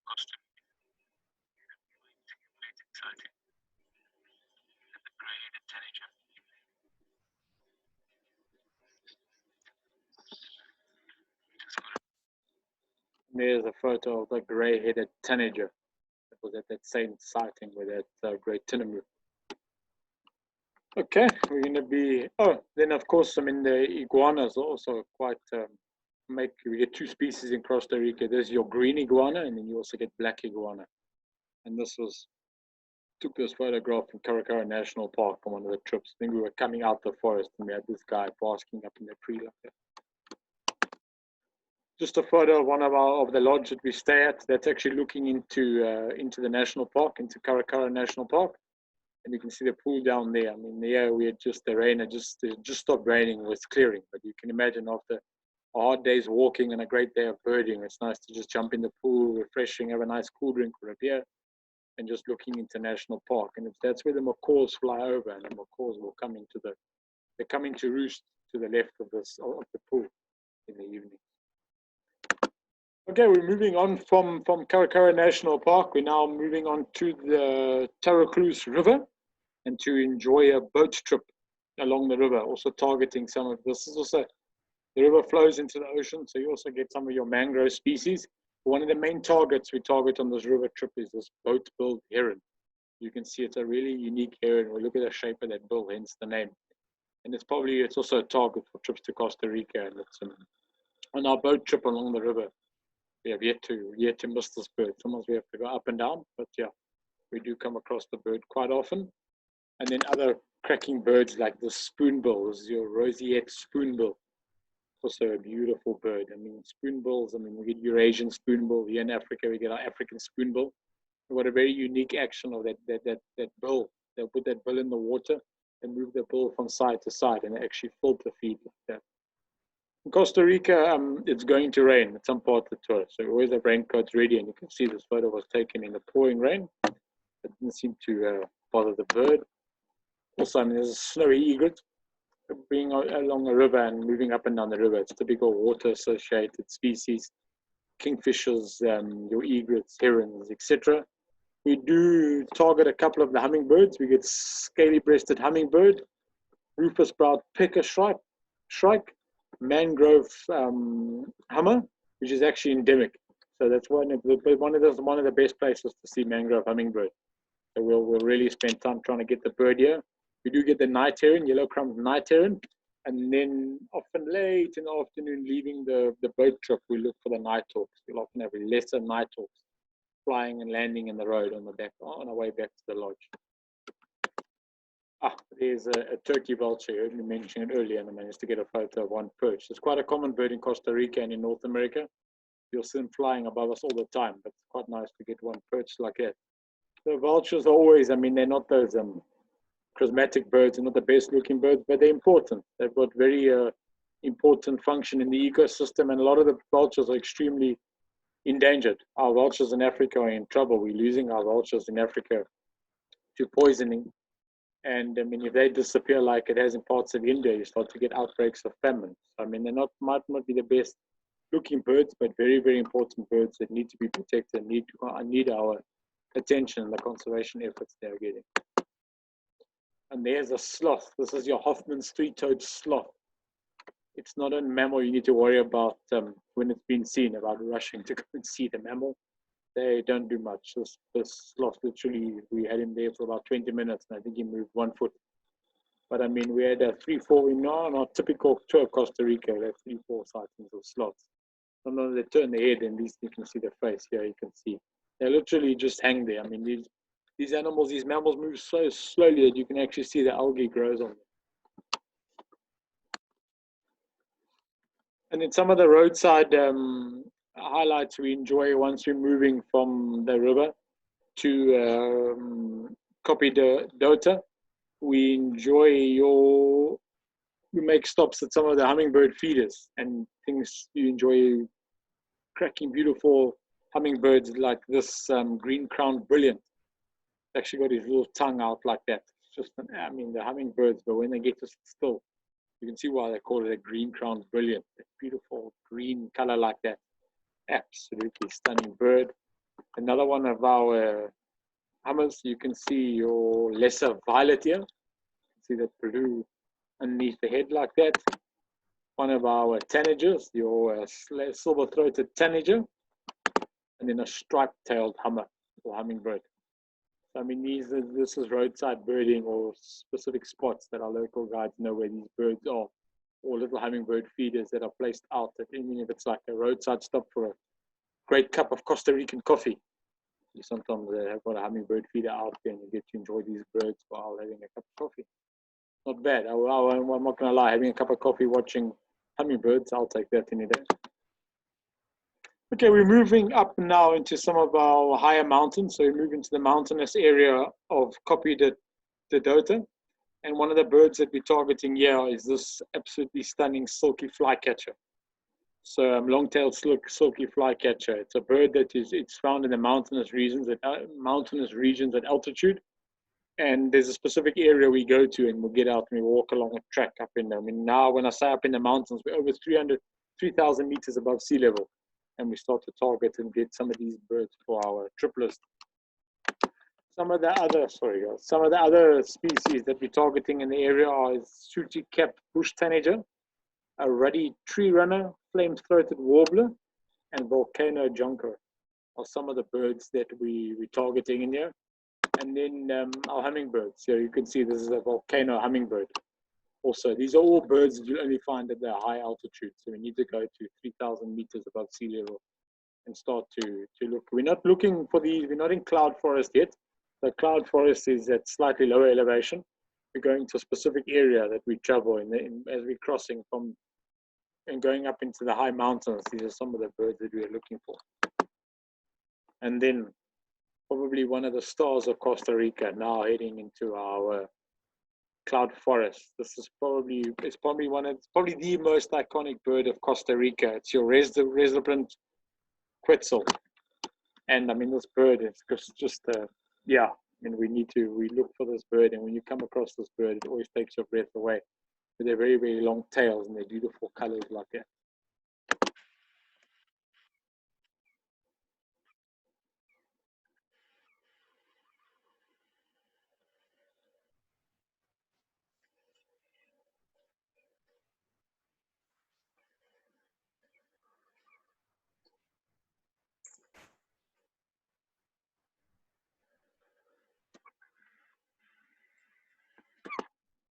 Costa Rica. Exciting. And the gray tanager. There's a photo of the gray-headed tanager that was at that same sighting with that Great Tinamou. Okay, we're going to be, then of course, the iguanas are also quite, we get two species in Costa Rica. There's your green iguana, and then you also get black iguana. And took this photograph in Caracara National Park on one of the trips. I think we were coming out the forest, and we had this guy basking up in the tree like that. Just a photo of one of the lodge that we stay at. That's actually looking into the national park, into Caracara National Park. And you can see the pool down there. We had the rain had just stopped raining. It was clearing. But you can imagine after a hard day's walking and a great day of birding, it's nice to just jump in the pool, refreshing, have a nice cool drink or a beer, and just looking into National Park. And that's where the macaws fly over, and the macaws will come they're coming to roost to the left of the pool in the evening. Okay, we're moving on from Caracara National Park. We're now moving on to the Terrapin River and to enjoy a boat trip along the river, also targeting some of this. Is also, the river flows into the ocean, so you also get some of your mangrove species. One of the main targets we target on this river trip is this boat-billed heron. You can see it's a really unique heron. We look at the shape of that bill, hence the name. And it's also a target for trips to Costa Rica. And it's on our boat trip along the river. We have yet to miss this bird. Sometimes we have to go up and down, but yeah, we do come across the bird quite often. And then other cracking birds like the spoonbill. This is your roseate spoonbill. Also a beautiful bird. Spoonbills, we get Eurasian spoonbill. Here in Africa, we get our African spoonbill. What a very unique action of that bill. They'll put that bill in the water and move the bill from side to side, and they actually filter feed like that. In Costa Rica, it's going to rain at some part of the tour, so we always have raincoats ready, and you can see this photo was taken in the pouring rain. It didn't seem to bother the bird. Also, there's a snowy egret being along the river and moving up and down the river. It's typical water-associated species, kingfishers, your egrets, herons, etc. We do target a couple of the hummingbirds. We get scaly-breasted hummingbird, rufous-browed pecker shrike, mangrove hummer, which is actually endemic. So that's one of the best places to see mangrove hummingbird. So we'll really spend time trying to get the bird here. We do get the night heron, yellow-crowned night heron, and then often late in the afternoon, leaving the boat trip, we look for the nighthawks. We'll often have lesser nighthawks flying and landing in the road on our way back to the lodge. There's a turkey vulture. You heard me mention it earlier, and I managed to get a photo of one perch. It's quite a common bird in Costa Rica and in North America. You'll see them flying above us all the time, but it's quite nice to get one perched like that. The vultures are always, I mean, they're not those charismatic birds, they're not the best looking birds, but they're important. They've got very important function in the ecosystem, and a lot of the vultures are extremely endangered. Our vultures in Africa are in trouble. We're losing our vultures in Africa to poisoning. And I mean, if they disappear like it has in parts of India, you start to get outbreaks of famine. I mean, they might not be the best looking birds, but very, very important birds that need to be protected, need our attention and the conservation efforts they're getting. And there's a sloth. This is your Hoffman's three-toed sloth. It's not a mammal you need to worry about when it's been seen, about rushing to go and see the mammal. They don't do much. This sloth, literally, we had him there for about 20 minutes, and I think he moved 1 foot. But I mean, we had 3-4, in our typical tour of Costa Rica, we had 3-4 sightings of sloths. Sometimes they turn their head, and at least you can see their face. Here you can see. They literally just hang there. I mean, these animals, these mammals move so slowly that you can actually see the algae grows on them. And then some of the roadside highlights we enjoy once we're moving from the river to Copy Dota. We make stops at some of the hummingbird feeders and things. You enjoy cracking beautiful hummingbirds like this green-crowned brilliant. Actually got his little tongue out like that. It's just, I mean, the hummingbirds, but when they get to sit still, you can see why they call it a green-crowned brilliant. That beautiful green color like that. Absolutely stunning bird. Another one of our hummers, you can see your lesser violet here. See that blue underneath the head like that. One of our tanagers, your silver-throated tanager, and then a striped-tailed hummer or hummingbird. I mean, this is roadside birding or specific spots that our local guides know where these birds are, or little hummingbird feeders that are placed out. Even if it's like a roadside stop for a great cup of Costa Rican coffee, you sometimes have got a hummingbird feeder out there and you get to enjoy these birds while having a cup of coffee. Not bad. I'm not going to lie, having a cup of coffee watching hummingbirds, I'll take that any day. Okay, we're moving up now into some of our higher mountains. So we move into the mountainous area of Copy de Dota. And one of the birds that we're targeting here is this absolutely stunning Silky Flycatcher. So long-tailed Silky Flycatcher. It's a bird that it's found in the mountainous regions at altitude. And there's a specific area we go to, and we'll get out and we walk along a track up in them. I mean, now when I say up in the mountains, we're over 3,000 meters above sea level. And we start to target and get some of these birds for our trip list. Some of the other species that we're targeting in the area are sooty-capped bush tanager, a ruddy tree runner, flame-throated warbler, and volcano jonker are some of the birds that we're targeting in here. And then our hummingbirds. So you can see this is a volcano hummingbird. Also, these are all birds that you'll only find at their high altitude. So we need to go to 3,000 meters above sea level and start to look. We're not looking for these. We're not in cloud forest yet. The cloud forest is at slightly lower elevation. We're going to a specific area that we travel in as we're crossing from and going up into the high mountains. These are some of the birds that we're looking for. And then probably one of the stars of Costa Rica, now heading into our cloud forest. This is probably the most iconic bird of Costa Rica. It's your resident quetzal. And I mean, this bird is just yeah. I mean, we look for this bird, and when you come across this bird, it always takes your breath away. With their very, very long tails and their beautiful colors like that.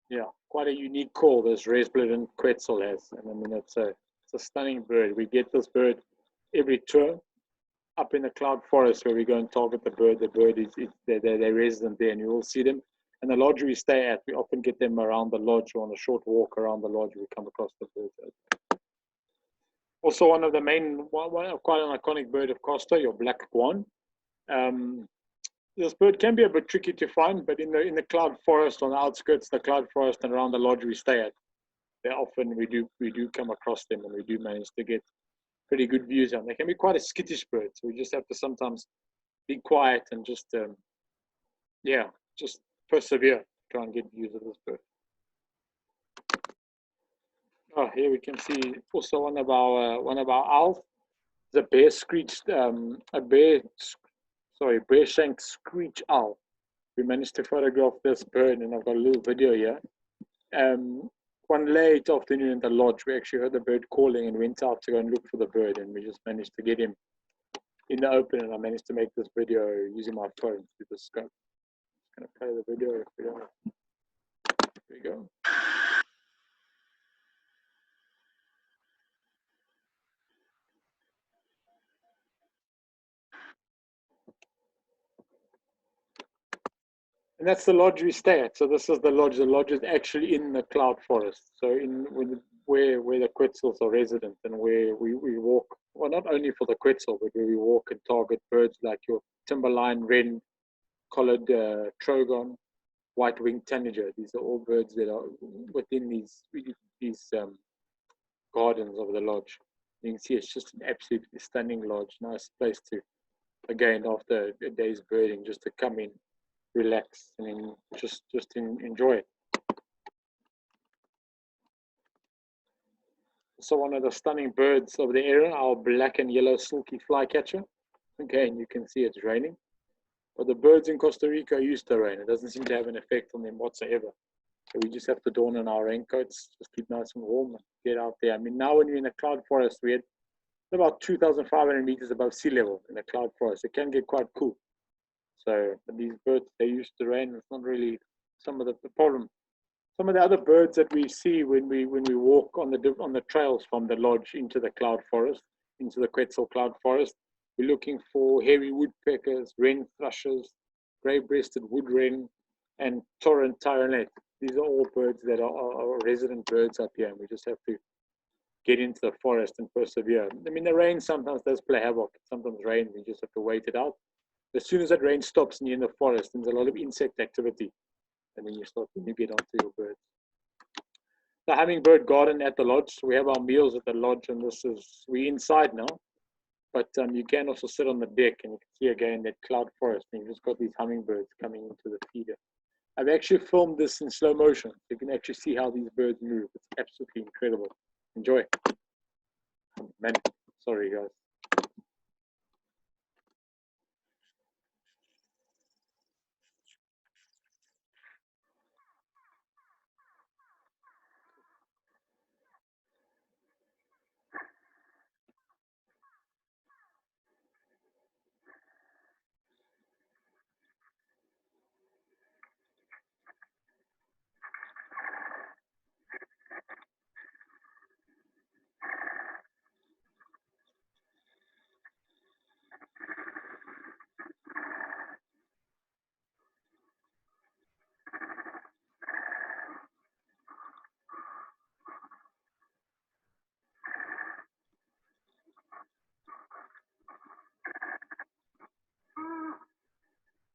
Yeah, quite a unique call this red-blooded quetzal has. And I mean, it's a stunning bird. We get this bird every tour up in the cloud forest where we go and target the bird. The bird is they're resident there, and you will see them. And the lodge we stay at, we often get them around the lodge or on a short walk around the lodge. We come across the bird. Also, one of the main, quite an iconic bird of Costa, your black guan. This bird can be a bit tricky to find, but in the cloud forest on the outskirts, the cloud forest and around the lodge we stay at, they often we do come across them, and we do manage to get pretty good views on. They can be quite a skittish bird, so we just have to sometimes be quiet and just just persevere, try and get views of this bird. Oh, here we can see also one of our owls. The bare screeched bare-shanked screech owl. We managed to photograph this bird, and I've got a little video here. One late afternoon in the lodge, we actually heard the bird calling and went out to go and look for the bird, and we just managed to get him in the open, and I managed to make this video using my phone through the scope. I'm going to play the video if we don't. There we go. And that's the lodge we stay at. So this is the lodge. The lodge is actually in the cloud forest. So where the quetzals are resident, and where we walk, well, not only for the quetzal, but where we walk and target birds like your timberline wren, collared trogon, white-winged tanager. These are all birds that are within these gardens of the lodge. You can see it's just an absolutely stunning lodge. Nice place to, again, after a day's birding, just to come in, relax, and just enjoy it. So one of the stunning birds of the area, our black and yellow silky flycatcher. Again, you can see it's raining, but the birds in Costa Rica are used to rain. It doesn't seem to have an effect on them whatsoever. So we just have to don on our raincoats, just keep nice and warm, and get out there. I mean, now when you're in a cloud forest, we're about 2,500 meters above sea level in a cloud forest. It can get quite cool. So these birds, they're used to rain. It's not really some of the problem. Some of the other birds that we see when we walk on the trails from the lodge into the cloud forest, into the Quetzal cloud forest, we're looking for hairy woodpeckers, wren thrushes, gray-breasted wood wren, and torrent tyronet. These are all birds that are resident birds up here, and we just have to get into the forest and persevere. I mean, the rain sometimes does play havoc. Sometimes rain, we just have to wait it out. As soon as that rain stops and you're in the forest, there's a lot of insect activity, and then you get onto your birds. The hummingbird garden at the lodge. So we have our meals at the lodge, and we're inside now, but you can also sit on the deck, and you can see again that cloud forest, and you've just got these hummingbirds coming into the feeder. I've actually filmed this in slow motion, so you can actually see how these birds move. It's absolutely incredible. Enjoy. Man, sorry guys.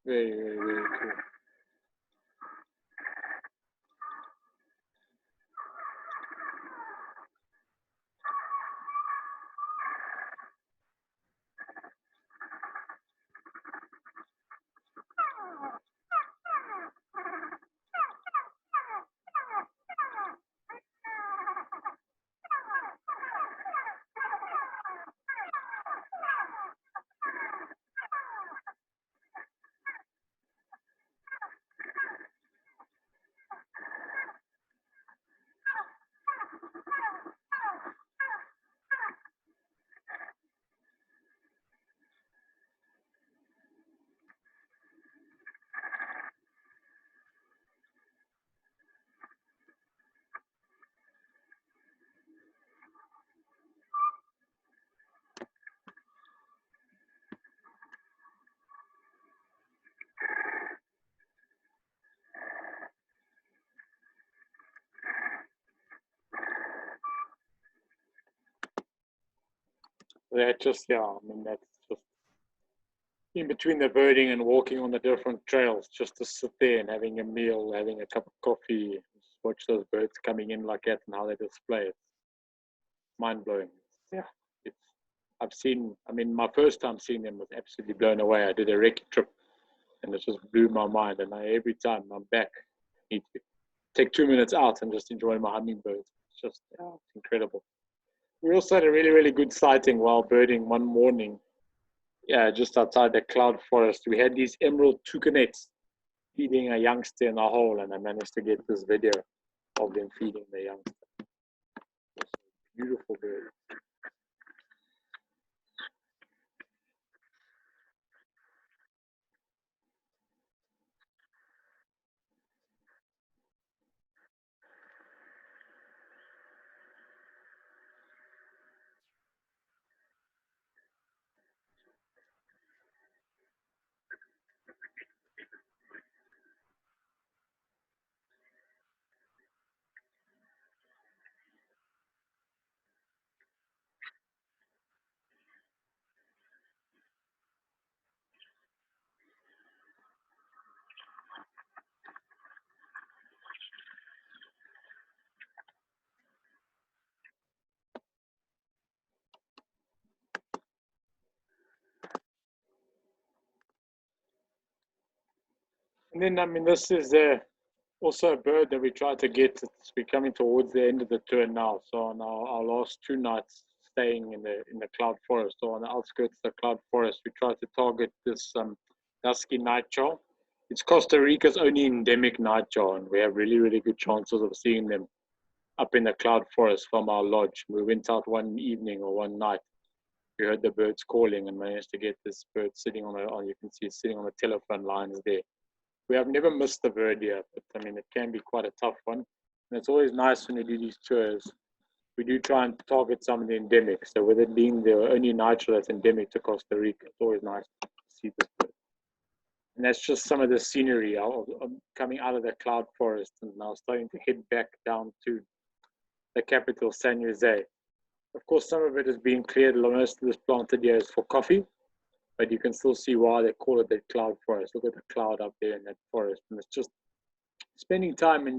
Very, very, very cool. That just, yeah, I mean, that's just in between the birding and walking on the different trails, just to sit there and having a meal, having a cup of coffee, just watch those birds coming in like that and how they display it. Mind blowing. Yeah, it's, I've seen, I mean, my first time seeing them was absolutely blown away. I did a recce trip and it just blew my mind. And every time I'm back, I need to take 2 minutes out and just enjoy my hummingbirds. It's just, yeah, it's incredible. We also had a really, really good sighting while birding one morning. Yeah, just outside the cloud forest. We had these emerald toucanets feeding a youngster in a hole, and I managed to get this video of them feeding the youngster. Beautiful bird. And then, I mean, this is also a bird that we try to get. We're coming towards the end of the tour now. So on our last 2 nights staying in the cloud forest, or on the outskirts of the cloud forest, we try to target this dusky nightjar. It's Costa Rica's only endemic nightjar, and we have really, really good chances of seeing them up in the cloud forest from our lodge. We went out one evening or one night. We heard the birds calling and managed to get this bird sitting on you can see it sitting on the telephone lines there. We have never missed a bird yet, but I mean, it can be quite a tough one. And it's always nice when we do these tours. We do try and target some of the endemics. So with it being the only nitro that's endemic to Costa Rica, it's always nice to see this bird. And that's just some of the scenery coming out of the cloud forest and now starting to head back down to the capital, San Jose. Of course, some of it is being cleared. Most of this planted here is for coffee, but you can still see why they call it the cloud forest. Look at the cloud up there in that forest, and it's just spending time in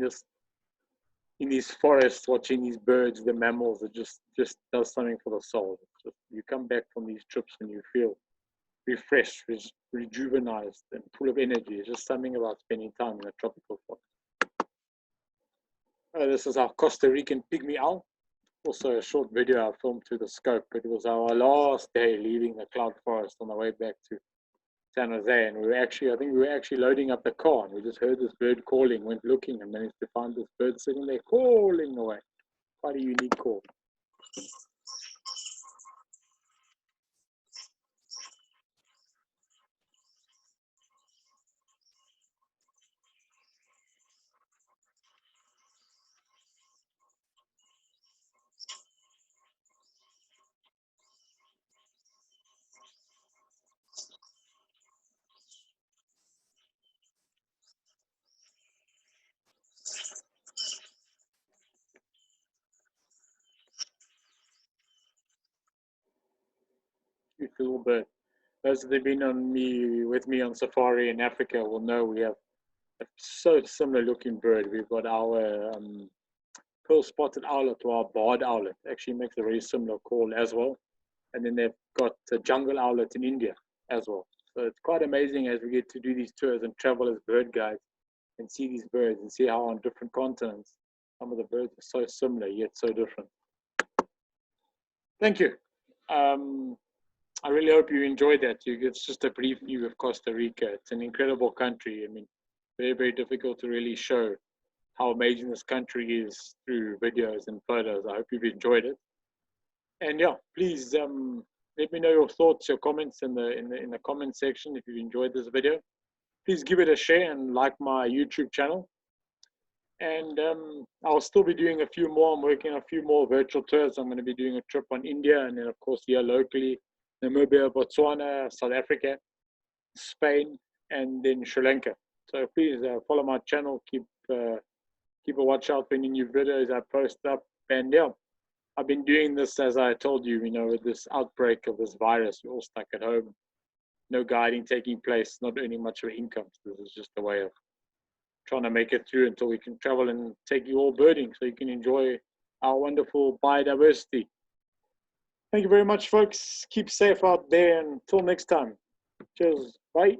these forests, watching these birds, the mammals. It just does something for the soul. Just, you come back from these trips and you feel refreshed, rejuvenated, and full of energy. It's just something about spending time in a tropical forest. This is our Costa Rican pygmy owl. Also a short video I filmed through the scope. It was our last day leaving the cloud forest on the way back to San Jose, and I think we were actually loading up the car, and we just heard this bird calling, went looking, and managed to find this bird sitting there calling away. Quite a unique call. Cute little bird. Those that have been with me on safari in Africa will know we have a so similar looking bird. We've got our pearl spotted owlet to our barred owlet. Actually makes a very similar call as well. And then they've got a jungle owlet in India as well. So it's quite amazing as we get to do these tours and travel as bird guides and see these birds and see how on different continents some of the birds are so similar yet so different. Thank you. I really hope you enjoyed that. It's just a brief view of Costa Rica. It's an incredible country. I mean, very, very difficult to really show how amazing this country is through videos and photos. I hope you've enjoyed it. And yeah, please let me know your thoughts, your comments in the comment section if you've enjoyed this video. Please give it a share and like my YouTube channel. And I'll still be doing a few more. I'm working on a few more virtual tours. I'm going to be doing a trip on India, and then of course here locally, Namibia, Botswana, South Africa, Spain, and then Sri Lanka. So please follow my channel. Keep a watch out for any new videos I post up. And yeah, I've been doing this, as I told you, with this outbreak of this virus. We're all stuck at home. No guiding taking place, not earning much of an income. So this is just a way of trying to make it through until we can travel and take you all birding so you can enjoy our wonderful biodiversity. Thank you very much, folks. Keep safe out there. Until next time. Cheers. Bye.